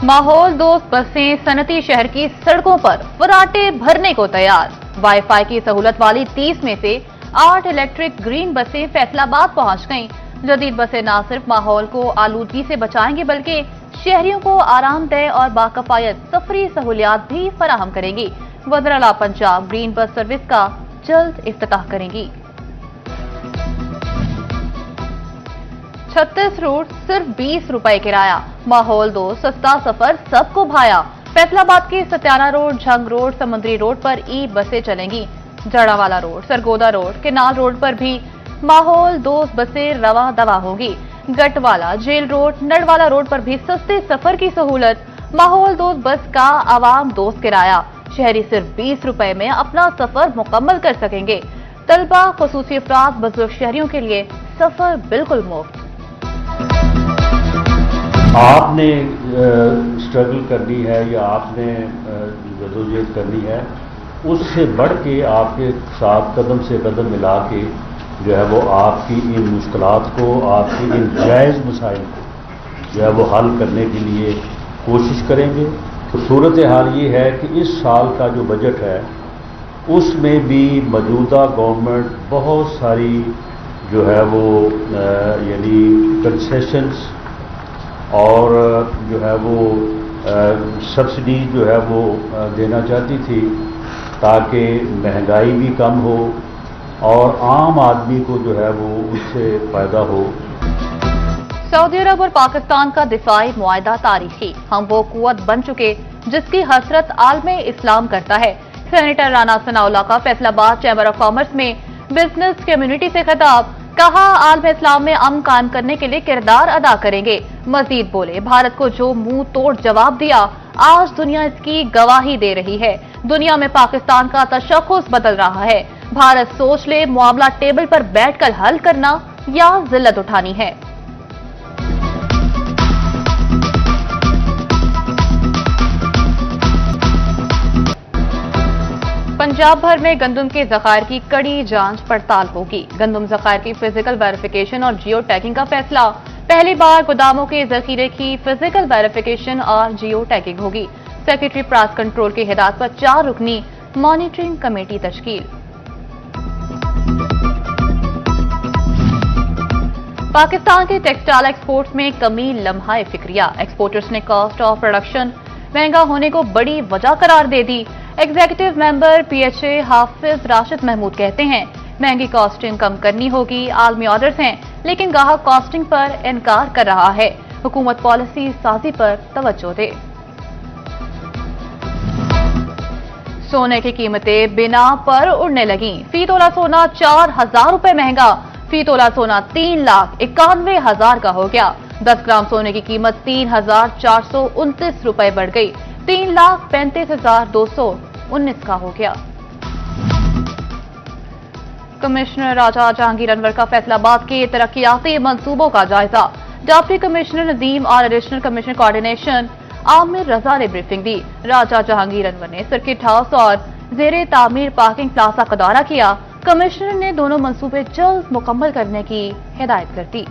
माहौल दोस्त बसें सनती शहर की सड़कों पर फराटे भरने को तैयार। वाईफाई की सहूलत वाली 30 में से 8 इलेक्ट्रिक ग्रीन बसें फैसलाबाद पहुंच गईं। जदीद बसें न सिर्फ माहौल को आलूदगी से बचाएंगी बल्कि शहरियों को आरामदेह और बाकफायत सफरी सहूलियात भी फराहम करेंगी। वज़ीर-ए-आला पंजाब ग्रीन बस सर्विस का जल्द इफ्तिताह करेंगी। 36 रूट सिर्फ 20 रुपए किराया। माहौल दो सस्ता सफर सबको भाया। फैसलाबाद के सत्याना रोड, झंग रोड, समुद्री रोड पर ई बसें चलेंगी। Jaranwala road, Sargodha road, canal road पर भी माहौल दोस्त बसें रवा दवा होंगी। गटवाला, जेल रोड, नड़वाला रोड पर भी सस्ते सफर की सहूलत। माहौल दोस्त बस का आवाम दोस्त किराया। शहरी सिर्फ 20 रुपए में अपना सफर मुकम्मल कर सकेंगे। तलबा, खुसूसी अफराद, बुजुर्ग शहरियों के लिए सफर बिल्कुल मुफ्त। आपने स्ट्रगल करनी है या आपने जदोजहद करनी है, उससे बढ़ के आपके साथ कदम से कदम मिला के जो है वो आपकी इन मुश्किलात को, आपकी इन जायज़ मसाइल को जो है वो हल करने के लिए कोशिश करेंगे। तो सूरत हाल ये है कि इस साल का जो बजट है उसमें भी मौजूदा गवर्नमेंट बहुत सारी जो है वो यानी कंसेशंस और जो है वो सब्सिडी जो है वो देना चाहती थी ताकि महंगाई भी कम हो और आम आदमी को जो है वो उससे फायदा हो। सऊदी अरब और पाकिस्तान का दिफाई मुआहदा तारीखी। हम वो कुव्वत बन चुके जिसकी हसरत आलमे इस्लाम करता है। सेनेटर राना सनाउल्लाह का फैसलाबाद चैम्बर ऑफ कॉमर्स में बिजनेस कम्युनिटी से खिताब। कहा, आलमे इस्लाम में अमन कायम करने के लिए किरदार अदा करेंगे। मजीद बोले, भारत को जो मुंह तोड़ जवाब दिया आज दुनिया इसकी गवाही दे रही है। दुनिया में पाकिस्तान का तशख्खुस बदल रहा है। भारत सोच ले, मामला टेबल पर बैठकर हल करना या जिल्लत उठानी है। पंजाब भर में गंदम के ज़खायर की कड़ी जांच पड़ताल होगी। गंदम ज़खायर की फिजिकल वेरिफिकेशन और जियो टैगिंग का फैसला। पहली बार गोदामों के जखीरे की फिजिकल वेरिफिकेशन और जियो टैगिंग होगी। सेक्रेटरी प्राइस कंट्रोल की हिदायत पर 4 रुकनी मॉनिटरिंग कमेटी तश्कील। पाकिस्तान के टेक्सटाइल एक्सपोर्ट्स में कमी लम्हा फिक्रिया। एक्सपोर्टर्स ने कॉस्ट ऑफ प्रोडक्शन महंगा होने को बड़ी वजह करार दे दी। एग्जीक्यूटिव मेंबर पीएचए हाफिज राशिद महमूद कहते हैं, महंगी कॉस्टिंग कम करनी होगी। आलमी ऑर्डर्स हैं लेकिन गाहक कॉस्टिंग पर इनकार कर रहा है। हुकूमत पॉलिसी साजी पर तवज्जो दे। सोने की कीमतें बिना पर उड़ने लगी। फी तोला सोना 4,000 रुपए महंगा। फी तोला सोना 3,91,000 का हो गया। 10 ग्राम सोने की कीमत 3,429 रुपए बढ़ गई। 3,35,219 का हो गया। कमिश्नर राजा जहांगीर अनवर का फैसलाबाद के तरक्याती मंसूबों का जायजा। डिप्टी कमिश्नर नदीम और एडिशनल कमिश्नर कोऑर्डिनेशन आमिर रजा ने ब्रीफिंग दी। राजा जहांगीर अनवर ने सर्किट हाउस और जेरे तामीर पार्किंग प्लाजा का दौरा किया। कमिश्नर ने दोनों मंसूबे जल्द मुकम्मल करने की हिदायत कर दी।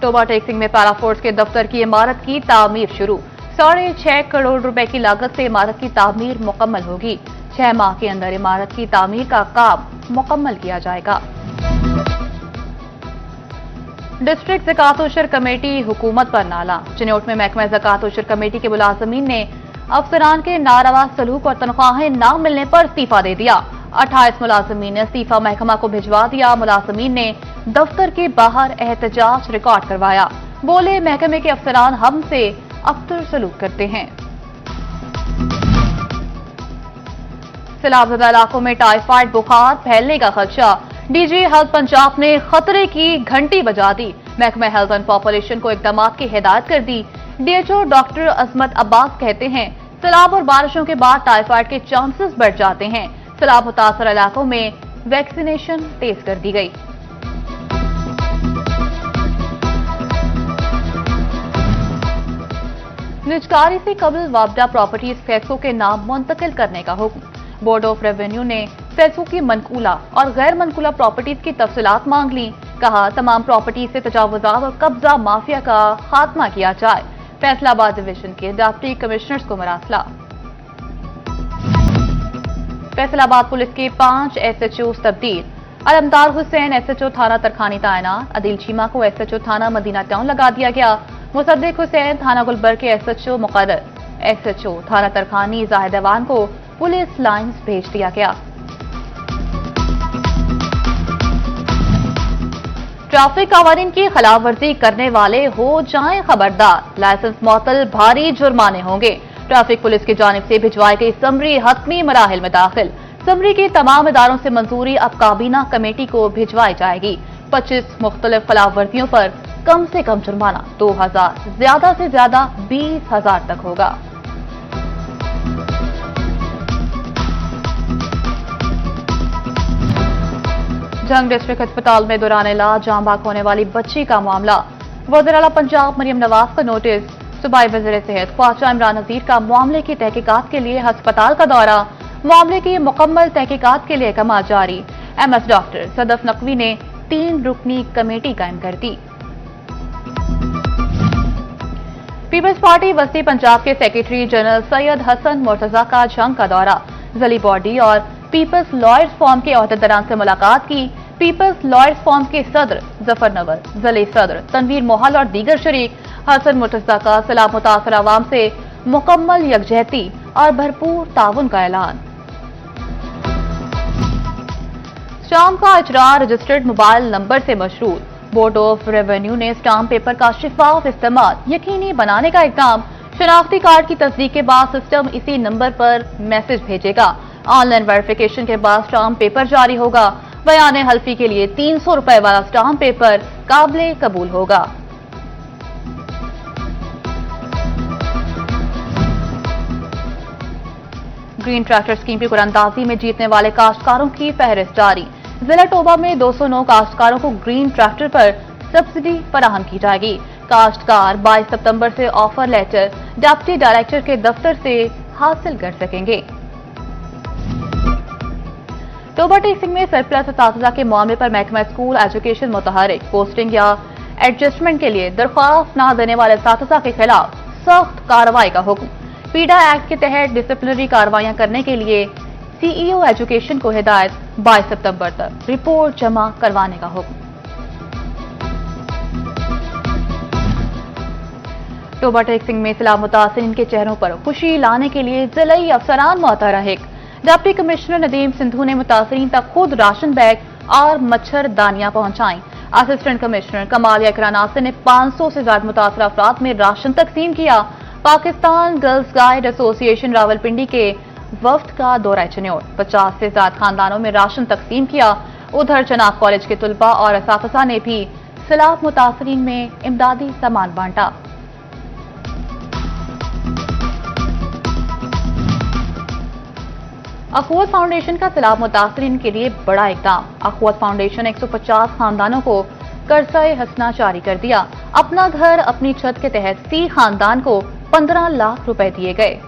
टोबा टेक्सिंग में पैराफोर्स के दफ्तर की इमारत की तामीर शुरू। 6.5 करोड़ रुपए की लागत से इमारत की तामीर मुकम्मल होगी। 6 माह के अंदर इमारत की तामीर का काम मुकम्मल किया जाएगा। डिस्ट्रिक्ट ज़कात-उशर कमेटी हुकूमत पर नाला। चिनौट में महकमा ज़कात-उशर कमेटी के मुलाजमीन ने अफसरान के नारवा सलूक और तनख्वाहें न मिलने पर इस्तीफा दे दिया। 28 मुलाजमीन ने इस्तीफा महकमा को भिजवा दिया। मुलाजमीन ने दफ्तर के बाहर एहतजाज रिकॉर्ड करवाया। बोले, महकमे के अफसरान हमसे अबतर सलूक करते हैं। सैलाबज़दा इलाकों में टाइफाइड बुखार फैलने का खदशा। डीजी हेल्थ पंजाब ने खतरे की घंटी बजा दी। महकमा हेल्थ एंड पॉपुलेशन को इकदाम की हिदायत कर दी। डीएचओ डॉक्टर अजमत अब्बास कहते हैं, सैलाब और बारिशों के बाद टाइफाइड के चांसेस बढ़ जाते हैं। सैलाब मुतासर इलाकों में वैक्सीनेशन तेज कर दी गई। निजकारी से कबल वापडा प्रॉपर्टीज फैसों के नाम मुंतकिल करने का हुक्म। बोर्ड ऑफ रेवेन्यू ने फैसों की मनकूला और गैर मनकूला प्रॉपर्टीज की तफसीलात मांग ली। कहा तमाम प्रॉपर्टी से तजावुजात और कब्जा माफिया का खात्मा किया जाए। फैसलाबाद डिवीजन के डिप्टी कमिश्नर्स को मरासला। फैसलाबाद पुलिस के 5 SHO तब्दील। अलमदार हुसैन SHO थाना तरखानी तैनात। अदील चीमा को SHO थाना मदीना टाउन लगा दिया गया। मुसद्दिक हुसैन थाना गुलबर्ग के SHO मुकर्रर। SHO थाना तरखानी जाहिद अवान को पुलिस लाइंस भेज दिया गया। ट्रैफिक कानून की खिलाफ वर्जी करने वाले हो जाएं खबरदार, लाइसेंस मुअत्तल, भारी जुर्माने होंगे। ट्रैफिक पुलिस की जानिब से भिजवाई गई समरी हतमी मराहिल में दाखिल। समरी की तमाम इदारों से मंजूरी अब काबीना कमेटी को भिजवाई जाएगी। 25 मुख्तलिफ खिलाफ वर्जियों पर कम से कम जुर्माना 2000, ज्यादा से ज्यादा 20,000 तक होगा। जंग डिस्ट्रिक्ट अस्पताल में दौरान इलाज जान बाक होने वाली बच्ची का मामला। वज़ीर आला पंजाब मरियम नवाज का नोटिस। सूबाई वज़ीर सेहत ख्वाजा इमरान नज़ीर का मामले की तहकीकात के लिए अस्पताल का दौरा। मामले की मुकम्मल तहकीकात के लिए अहकाम जारी। MS डॉक्टर सदफ नकवी ने 3 रुकनी कमेटी कायम कर दी। पीपल्स पार्टी वस्ती पंजाब के सेक्रेटरी जनरल सैयद हसन मुर्तजा का जंग का दौरा। जली बॉडी और पीपल्स लॉयर्स फॉर्म के अहदेदारान से मुलाकात की। पीपल्स लॉयर्स फॉर्म के सदर जफर नवर, जली सदर तनवीर मोहल और दीगर शरीक। हसन मुर्तजा का सलाम मुतासर आवाम से मुकम्मल यकजहती और भरपूर ताउन का ऐलान। स्टाम्प का इजरा रजिस्टर्ड मोबाइल नंबर से मशरूत। बोर्ड ऑफ रेवेन्यू ने स्टाम्प पेपर का शिफाफ इस्तेमाल यकीनी बनाने का इक़दाम। शनाख्ती कार्ड की तस्दीक के बाद सिस्टम इसी नंबर पर मैसेज भेजेगा। ऑनलाइन वेरिफिकेशन के बाद स्टाम्प पेपर जारी होगा। बयान हल्फी के लिए 300 रुपए वाला स्टाम्प पेपर काबिल कबूल होगा। ग्रीन ट्रैक्टर स्कीम की कुरानंदाजी में जीतने वाले काश्तकारों की फहरिस्त जारी। जिला टोबा में 209 काश्तकारों को ग्रीन ट्रैक्टर पर सब्सिडी फराहम की जाएगी। काश्तकार 22 सितंबर से ऑफर लेटर डिप्टी डायरेक्टर के दफ्तर से हासिल कर सकेंगे। टोबा टेक्सिंग में सरप्लस असातिज़ा के मामले पर महकमा स्कूल एजुकेशन मुतहरिक। पोस्टिंग या एडजस्टमेंट के लिए दरख्वास्त न देने वाले असातिज़ा के खिलाफ सख्त कार्रवाई का हुक्म। पीडा एक्ट के तहत डिसिप्लिनरी कार्रवाइयां करने के लिए CEO एजुकेशन को हिदायत। 22 सितंबर तक रिपोर्ट जमा करवाने का हुक्म। टोबा टेक्सिंग में इस्लाम मुतासिरीन के चेहरों पर खुशी लाने के लिए जिलाई अफसरान मुतहरिक। डिप्टी कमिश्नर नदीम सिंधु ने मुतासिरीन तक खुद राशन बैग और मच्छरदानियां पहुंचाई। असिस्टेंट कमिश्नर कमाल यकरा नासिर ने 500 से ज्यादा मुतासर अफराद में राशन तकसीम किया। Pakistan girls guide association Rawalpindi के वफ्द का दौरा चन्योर। 50 से ज्यादा खानदानों में राशन तकसीम किया। उधर चनाब कॉलेज के तुलबा और असातिज़ा ने भी सैलाब मुतासिरीन में इमदादी सामान बांटा। अखुवत फाउंडेशन का सैलाब मुतासिरीन के लिए बड़ा इक़दाम। अखुवत फाउंडेशन 150 खानदानों को कर्ज़े हसना जारी कर दिया। अपना घर अपनी छत के तहत 30 खानदान को 15 लाख रुपए दिए गए।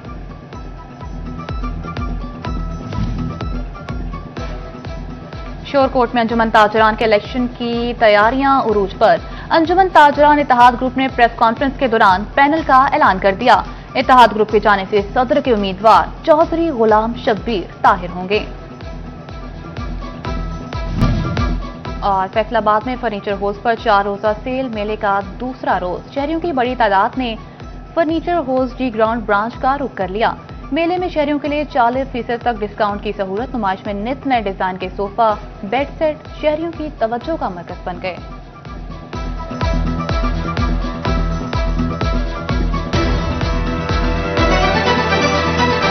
शोरकोट में अंजुमन ताजरान के इलेक्शन की तैयारियां उरूज पर। अंजुमन ताजरान इत्तेहाद ग्रुप ने प्रेस कॉन्फ्रेंस के दौरान पैनल का ऐलान कर दिया। इत्तेहाद ग्रुप की जानिब से सदर के उम्मीदवार चौधरी गुलाम शब्बीर ताहिर होंगे। और फैसलाबाद में फर्नीचर हाउस पर 4 रोजा सेल मेले का दूसरा रोज। शहरियों की बड़ी तादाद ने furniture house D ground branch का रुख कर लिया। मेले में शहरियों के लिए 40% तक डिस्काउंट की सहूलत। नुमाइश में नित नए डिजाइन के सोफा, बेड सेट शहरियों की तवज्जो का मरकज बन गए।